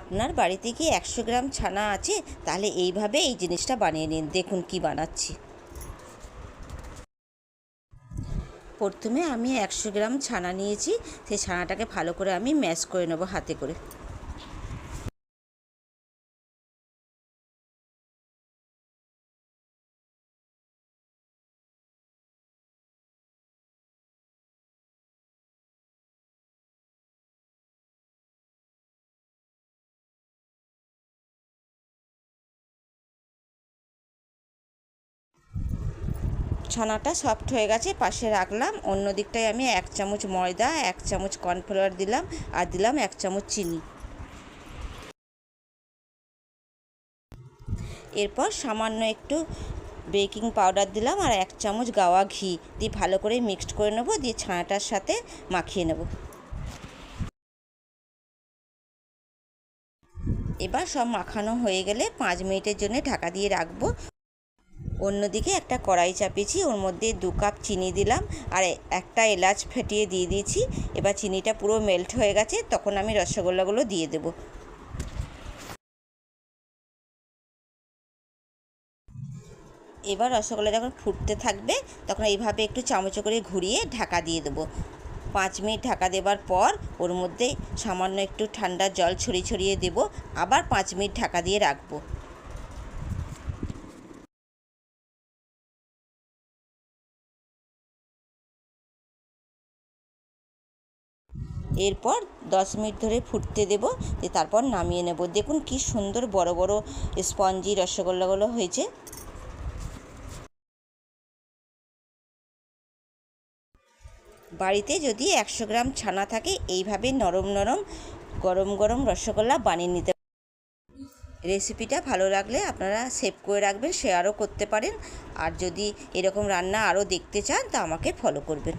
আপনার বাড়িতে কি 100 গ্রাম ছানা আছে? তাহলে এইভাবে এই জিনিসটা বানিয়ে নিন। দেখুন কি বানাচ্ছি। প্রথমে আমি 100 গ্রাম ছানা নিয়েছি। সেই ছানাটাকে ভালো করে আমি ম্যাশ করে নেব হাতে করে। ছানাটা সফট হয়ে গেছে, পাশে রাখলাম। অন্য দিকটায় আমি 1 চামচ ময়দা, 1 চামচ কর্নফ্লাওয়ার দিলাম, আর দিলাম 1 চামচ চিনি। এরপর সামান্য একটু বেকিং পাউডার দিলাম আর 1 চামচ গাওয়া ঘি দিয়ে ভালো করে মিক্সড করে নেব, দিয়ে ছানাটার সাথে মাখিয়ে নেব। এবার সব মাখানো হয়ে গেলে 5 মিনিটের জন্য ঢাকা দিয়ে রাখবো। অন্যদিকে একটা কড়াই চাপিয়েছি, ওর মধ্যে 2 কাপ চিনি দিলাম আর একটা এলাচ ফেটিয়ে দিয়ে দিয়েছি। এবার চিনিটা পুরো মেল্ট হয়ে গেছে, তখন আমি রসগোল্লাগুলো দিয়ে দেব। এবার রসগোল্লা যখন ফুটতে থাকবে তখন এইভাবে একটু চামচে করে ঘুরিয়ে ঢাকা দিয়ে দেবো। 5 মিনিট ঢাকা দেবার পর ওর মধ্যে সামান্য একটু ঠান্ডা জল ছড়িয়ে ছড়িয়ে দেবো। আবার 5 মিনিট ঢাকা দিয়ে রাখবো। এরপর 10 মিনিট ধরে ফুটতে দেবো, দিয়ে তারপর নামিয়ে নেব। দেখুন কি সুন্দর বড় বড় স্পঞ্জি রসগোল্লাগুলো হয়েছে। বাড়িতে যদি 100 গ্রাম ছানা থাকে, এইভাবে নরম নরম গরম গরম রসগোল্লা বানিয়ে নিতে। রেসিপিটা ভালো লাগলে আপনারা সেভ করে রাখবেন, শেয়ারও করতে পারেন। আর যদি এরকম রান্না আরও দেখতে চান তা আমাকে ফলো করবেন।